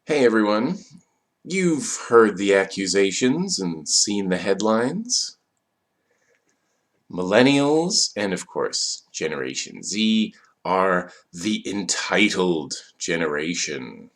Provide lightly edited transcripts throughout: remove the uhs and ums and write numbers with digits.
Hey everyone, you've heard the accusations and seen the headlines. Millennials and of course Generation Z are the entitled generation.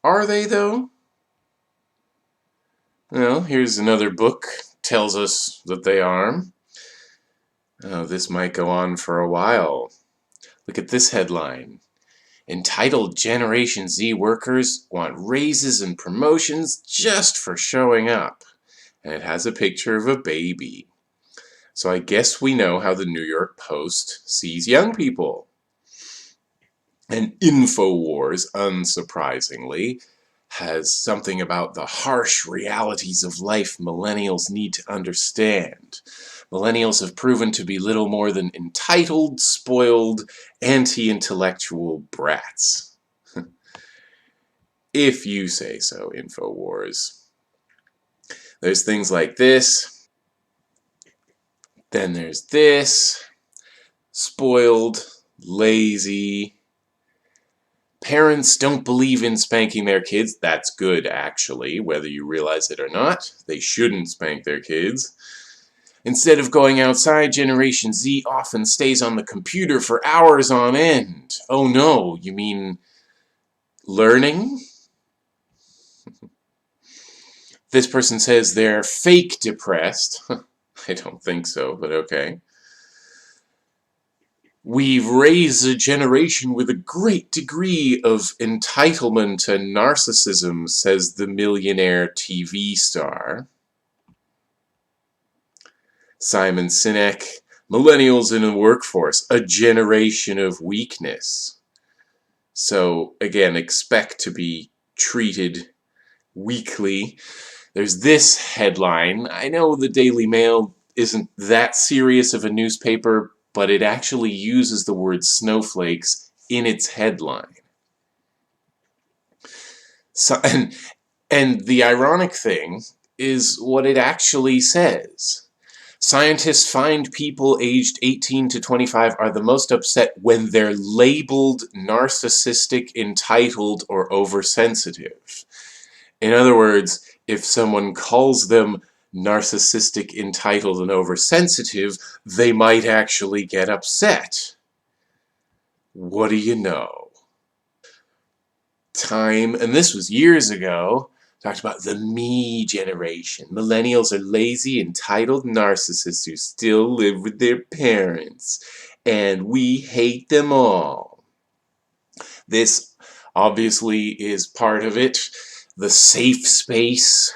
Are they though? Well, here's another book tells us that they are. Oh, this might go on for a while. Look at this headline. Entitled Generation Z workers want raises and promotions just for showing up. And it has a picture of a baby. So I guess we know how the New York Post sees young people. And InfoWars, unsurprisingly, has something about the harsh realities of life millennials need to understand. Millennials have proven to be little more than entitled, spoiled, anti-intellectual brats. If you say so, InfoWars. There's things like this. Then there's this. Spoiled, lazy. Parents don't believe in spanking their kids. That's good, actually, whether you realize it or not. They shouldn't spank their kids. Instead of going outside, Generation Z often stays on the computer for hours on end. Oh no, you mean learning? This person says they're fake depressed. I don't think so, but okay. We've raised a generation with a great degree of entitlement and narcissism, says the millionaire TV star. Simon Sinek, millennials in the workforce, a generation of weakness. So, again, expect to be treated weakly. There's this headline. I know the Daily Mail isn't that serious of a newspaper, but it actually uses the word snowflakes in its headline. So, and the ironic thing is what it actually says. Scientists find people aged 18 to 25 are the most upset when they're labeled narcissistic, entitled, or oversensitive. In other words, if someone calls them narcissistic, entitled, and oversensitive, they might actually get upset. What do you know? Time, and this was years ago, talked about the me generation. Millennials are lazy, entitled narcissists who still live with their parents, and we hate them all. This obviously is part of it. The safe space.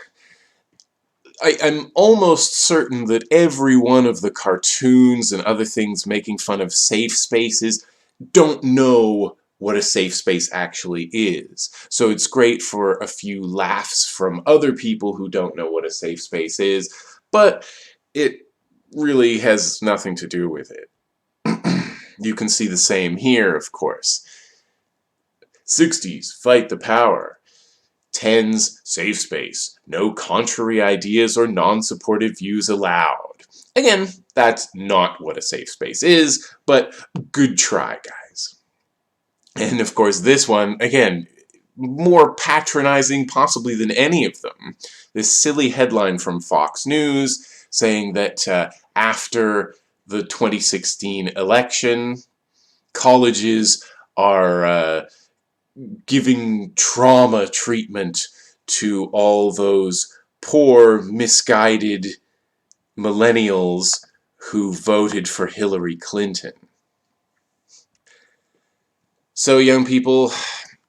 I'm almost certain that every one of the cartoons and other things making fun of safe spaces don't know what a safe space actually is. So it's great for a few laughs from other people who don't know what a safe space is, but it really has nothing to do with it. You can see the same here, of course. 60s, fight the power. 10s, safe space. No contrary ideas or non-supportive views allowed. Again, that's not what a safe space is, but good try, guys. And of course this one, again, more patronizing possibly than any of them. This silly headline from Fox News saying that after the 2016 election, colleges are giving trauma treatment to all those poor, misguided millennials who voted for Hillary Clinton. So, young people,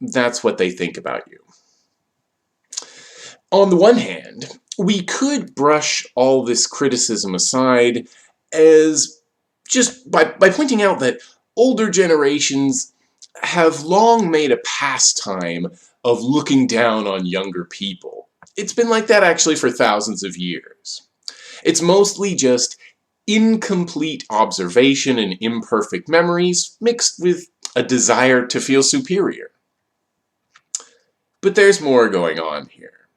that's what they think about you. On the one hand, we could brush all this criticism aside as just by pointing out that older generations have long made a pastime of looking down on younger people. It's been like that actually for thousands of years. It's mostly just incomplete observation and imperfect memories mixed with a desire to feel superior. But there's more going on here.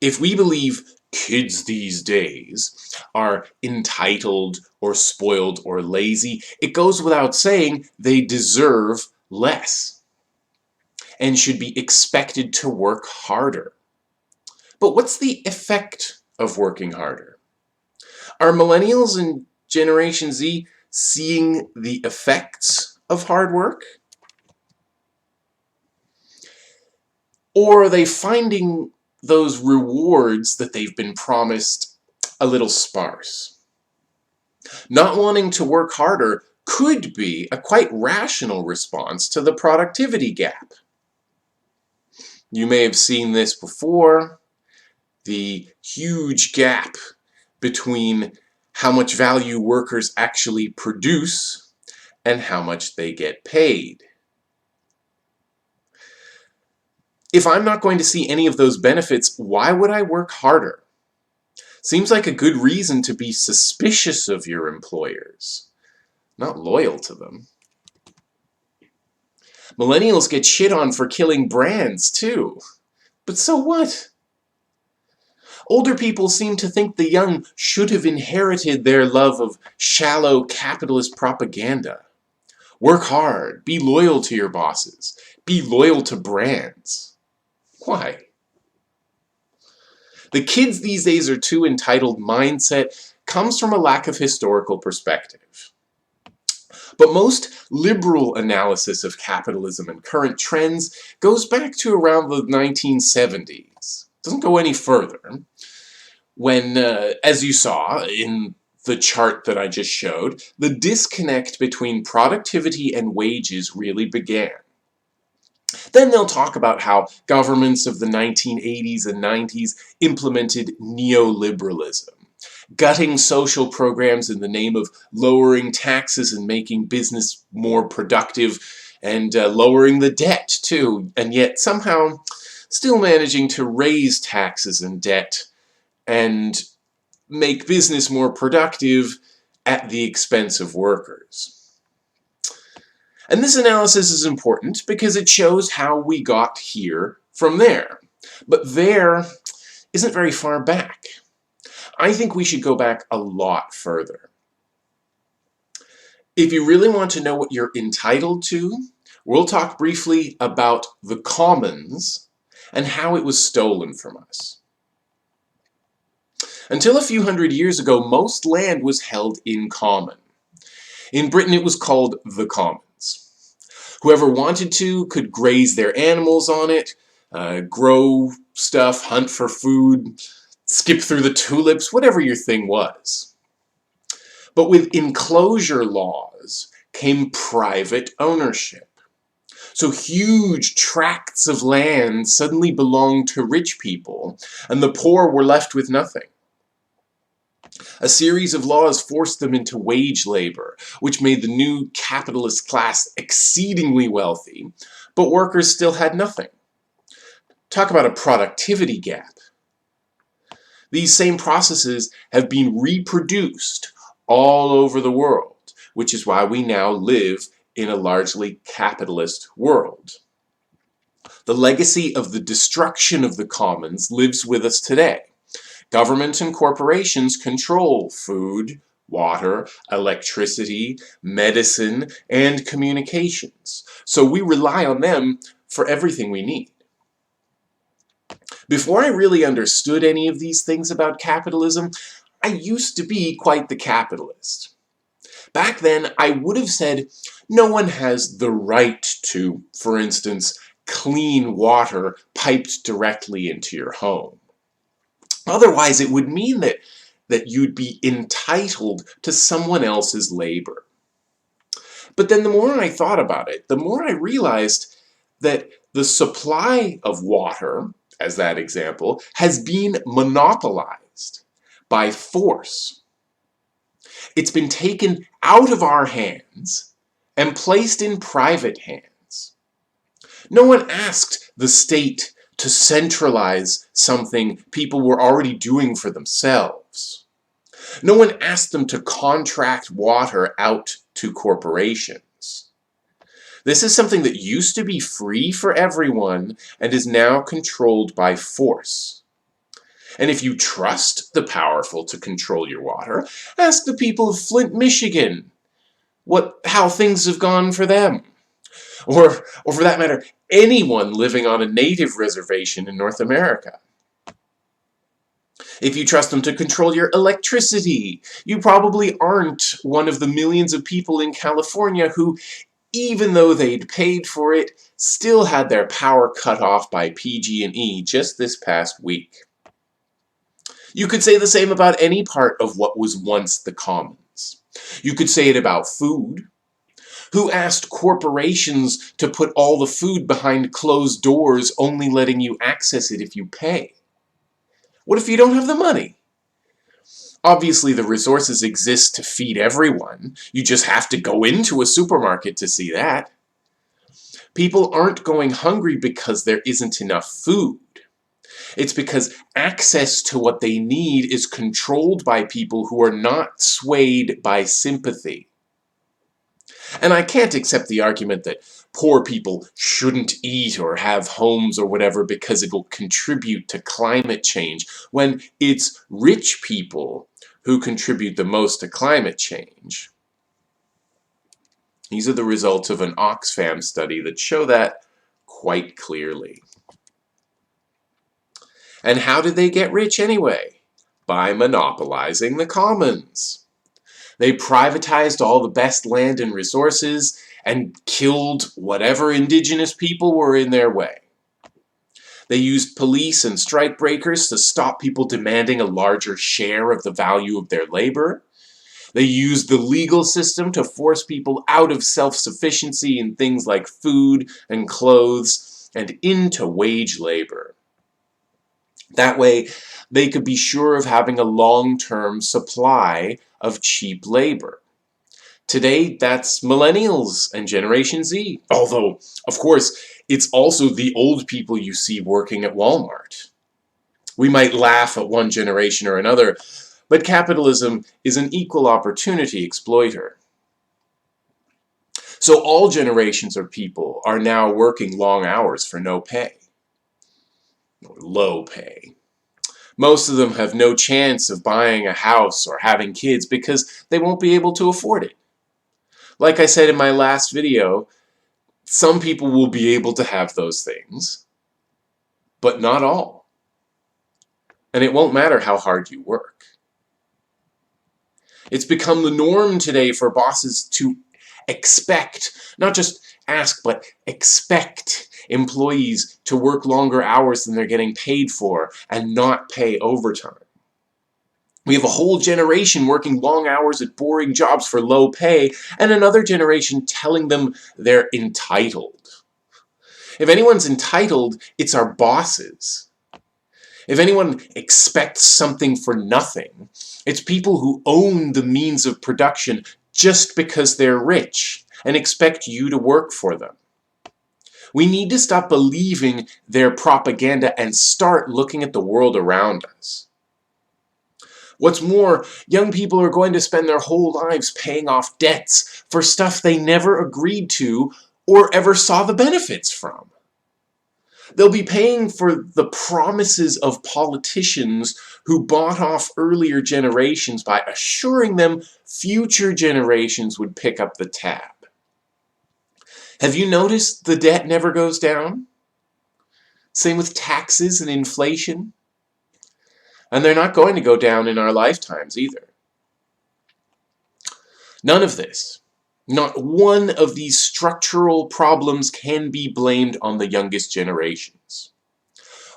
If we believe kids these days are entitled or spoiled or lazy, it goes without saying they deserve less. and should be expected to work harder. But what's the effect of working harder? Are millennials and Generation Z seeing the effects of hard work? Or are they finding those rewards that they've been promised a little sparse? Not wanting to work harder could be a quite rational response to the productivity gap. You may have seen this before, the huge gap between how much value workers actually produce and how much they get paid. If I'm not going to see any of those benefits, why would I work harder? Seems like a good reason to be suspicious of your employers, not loyal to them. Millennials get shit on for killing brands too. But so what? Older people seem to think the young should have inherited their love of shallow capitalist propaganda. Work hard, be loyal to your bosses, be loyal to brands. Why? The kids these days are too entitled mindset comes from a lack of historical perspective. But most liberal analysis of capitalism and current trends goes back to around the 1970s. Doesn't go any further. When, as you saw in the chart that I just showed, the disconnect between productivity and wages really began. Then they'll talk about how governments of the 1980s and 90s implemented neoliberalism, gutting social programs in the name of lowering taxes and making business more productive, and lowering the debt too, and yet somehow still managing to raise taxes and debt and make business more productive at the expense of workers. And this analysis is important because it shows how we got here from there. But there isn't very far back. I think we should go back a lot further. If you really want to know what you're entitled to, we'll talk briefly about the commons and how it was stolen from us. Until a few hundred years ago, most land was held in common. In Britain, it was called the commons. Whoever wanted to could graze their animals on it, grow stuff, hunt for food, skip through the tulips, whatever your thing was. But with enclosure laws came private ownership. So huge tracts of land suddenly belonged to rich people, and the poor were left with nothing. A series of laws forced them into wage labor, which made the new capitalist class exceedingly wealthy, but workers still had nothing. Talk about a productivity gap. These same processes have been reproduced all over the world, which is why we now live in a largely capitalist world. The legacy of the destruction of the commons lives with us today. Government and corporations control food, water, electricity, medicine, and communications. So we rely on them for everything we need. Before I really understood any of these things about capitalism, I used to be quite the capitalist. Back then, I would have said no one has the right to, for instance, clean water piped directly into your home. Otherwise, it would mean that you'd be entitled to someone else's labor. But then the more I thought about it, the more I realized that the supply of water, as that example, has been monopolized by force. It's been taken out of our hands and placed in private hands. No one asked the state to centralize something people were already doing for themselves. No one asked them to contract water out to corporations. This is something that used to be free for everyone and is now controlled by force. And if you trust the powerful to control your water, ask the people of Flint, Michigan, how things have gone for them. or for that matter, anyone living on a native reservation in North America. If you trust them to control your electricity, you probably aren't one of the millions of people in California who, even though they'd paid for it, still had their power cut off by PG&E just this past week. You could say the same about any part of what was once the commons. You could say it about food. Who asked corporations to put all the food behind closed doors, only letting you access it if you pay? What if you don't have the money? Obviously, the resources exist to feed everyone. You just have to go into a supermarket to see that. People aren't going hungry because there isn't enough food. It's because access to what they need is controlled by people who are not swayed by sympathy. And I can't accept the argument that poor people shouldn't eat or have homes or whatever because it will contribute to climate change, when it's rich people who contribute the most to climate change. These are the results of an Oxfam study that show that quite clearly. And how did they get rich anyway? By monopolizing the commons. They privatized all the best land and resources and killed whatever indigenous people were in their way. They used police and strike breakers to stop people demanding a larger share of the value of their labor. They used the legal system to force people out of self-sufficiency in things like food and clothes and into wage labor. That way, they could be sure of having a long-term supply of cheap labor. Today, that's Millennials and Generation Z. Although, of course, it's also the old people you see working at Walmart. We might laugh at one generation or another, but capitalism is an equal opportunity exploiter. So all generations of people are now working long hours for no pay, or low pay. Most of them have no chance of buying a house or having kids because they won't be able to afford it. Like I said in my last video, some people will be able to have those things, but not all. And it won't matter how hard you work. It's become the norm today for bosses to expect, not just ask, but expect employees to work longer hours than they're getting paid for and not pay overtime. We have a whole generation working long hours at boring jobs for low pay, and another generation telling them they're entitled. If anyone's entitled, it's our bosses. If anyone expects something for nothing, it's people who own the means of production just because they're rich and expect you to work for them. We need to stop believing their propaganda and start looking at the world around us. What's more, young people are going to spend their whole lives paying off debts for stuff they never agreed to or ever saw the benefits from. They'll be paying for the promises of politicians who bought off earlier generations by assuring them future generations would pick up the tab. Have you noticed the debt never goes down? Same with taxes and inflation. And they're not going to go down in our lifetimes either. None of this, not one of these structural problems can be blamed on the youngest generations.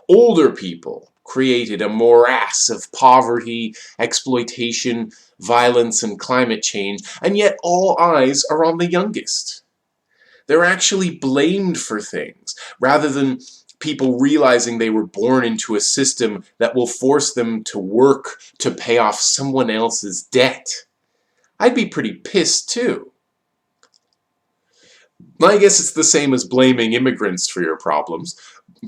Older people created a morass of poverty, exploitation, violence, and climate change, and yet all eyes are on the youngest. They're actually blamed for things, rather than people realizing they were born into a system that will force them to work to pay off someone else's debt. I'd be pretty pissed too. I guess it's the same as blaming immigrants for your problems.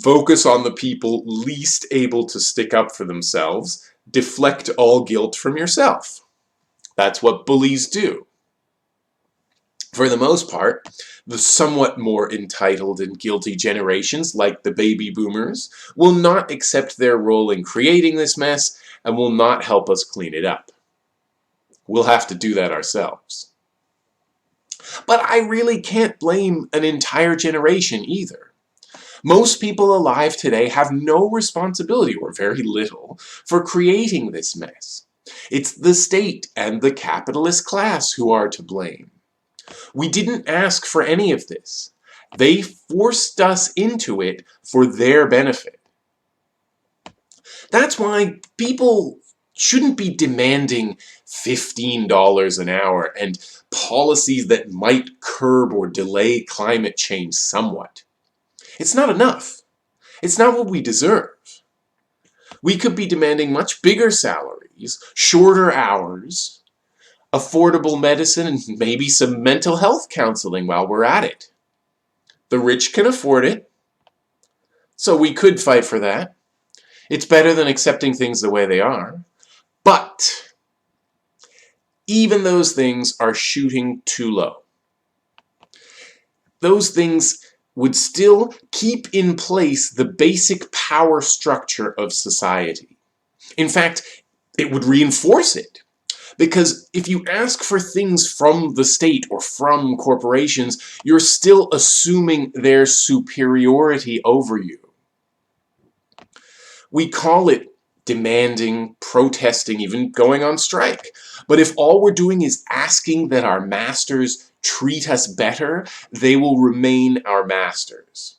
Focus on the people least able to stick up for themselves. Deflect all guilt from yourself. That's what bullies do. For the most part, the somewhat more entitled and guilty generations, like the baby boomers, will not accept their role in creating this mess and will not help us clean it up. We'll have to do that ourselves. But I really can't blame an entire generation either. Most people alive today have no responsibility, or very little, for creating this mess. It's the state and the capitalist class who are to blame. We didn't ask for any of this. They forced us into it for their benefit. That's why people shouldn't be demanding $15 an hour and policies that might curb or delay climate change somewhat. It's not enough. It's not what we deserve. We could be demanding much bigger salaries, shorter hours, affordable medicine, and maybe some mental health counseling while we're at it. The rich can afford it, so we could fight for that. It's better than accepting things the way they are. But even those things are shooting too low. Those things would still keep in place the basic power structure of society. In fact, it would reinforce it. Because if you ask for things from the state or from corporations, you're still assuming their superiority over you. We call it demanding, protesting, even going on strike. But if all we're doing is asking that our masters treat us better, they will remain our masters.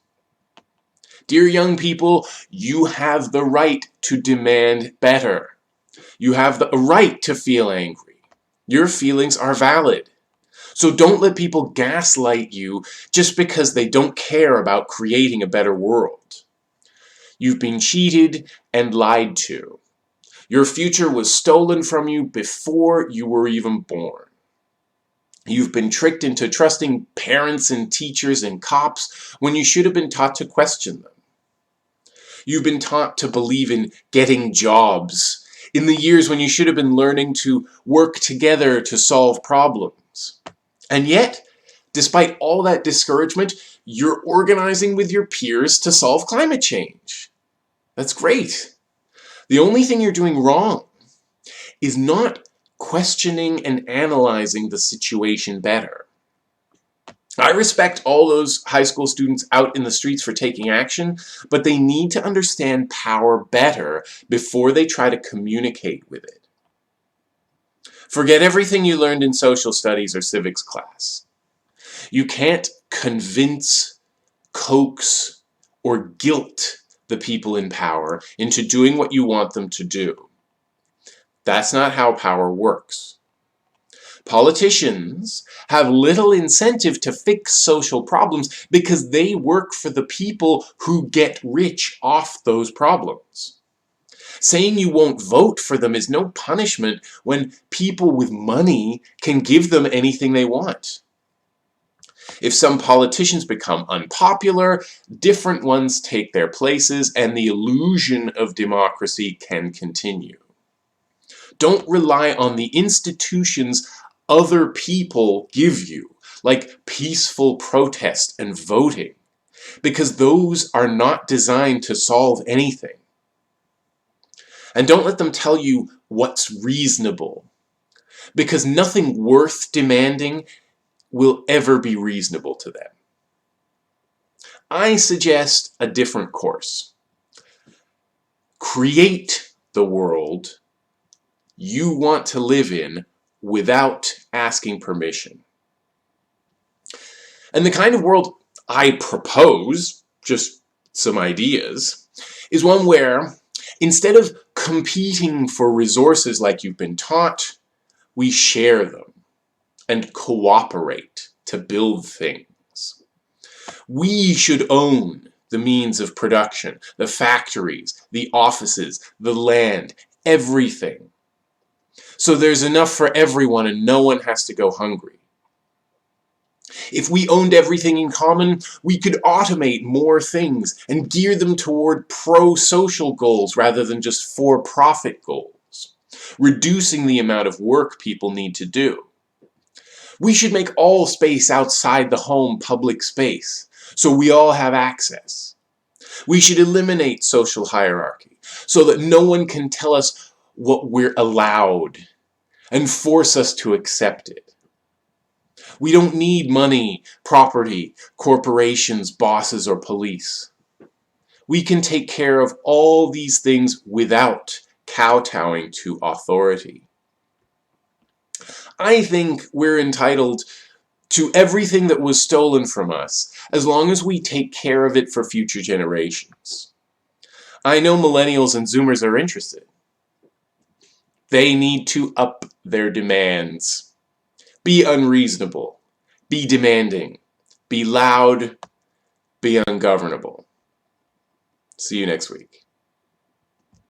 Dear young people, you have the right to demand better. You have the right to feel angry. Your feelings are valid. So don't let people gaslight you just because they don't care about creating a better world. You've been cheated and lied to. Your future was stolen from you before you were even born. You've been tricked into trusting parents and teachers and cops when you should have been taught to question them. You've been taught to believe in getting jobs in the years when you should have been learning to work together to solve problems. And yet, despite all that discouragement, you're organizing with your peers to solve climate change. That's great. The only thing you're doing wrong is not questioning and analyzing the situation better. I respect all those high school students out in the streets for taking action, but they need to understand power better before they try to communicate with it. Forget everything you learned in social studies or civics class. You can't convince, coax, or guilt the people in power into doing what you want them to do. That's not how power works. Politicians have little incentive to fix social problems because they work for the people who get rich off those problems. Saying you won't vote for them is no punishment when people with money can give them anything they want. If some politicians become unpopular, different ones take their places, and the illusion of democracy can continue. Don't rely on the institutions other people give you, like peaceful protest and voting, because those are not designed to solve anything. And don't let them tell you what's reasonable, because nothing worth demanding will ever be reasonable to them. I suggest a different course. Create the world you want to live in without asking permission. And the kind of world I propose, just some ideas, is one where instead of competing for resources like you've been taught, we share them and cooperate to build things. We should own the means of production, the factories, the offices, the land, everything. So there's enough for everyone and no one has to go hungry. If we owned everything in common, we could automate more things and gear them toward pro-social goals rather than just for-profit goals, reducing the amount of work people need to do. We should make all space outside the home public space, so we all have access. We should eliminate social hierarchy, so that no one can tell us what we're allowed and force us to accept it. We don't need money, property, corporations, bosses, or police. We can take care of all these things without kowtowing to authority. I think we're entitled to everything that was stolen from us, as long as we take care of it for future generations. I know millennials and zoomers are interested. They need to up their demands. Be unreasonable. Be demanding. Be loud. Be ungovernable. See you next week.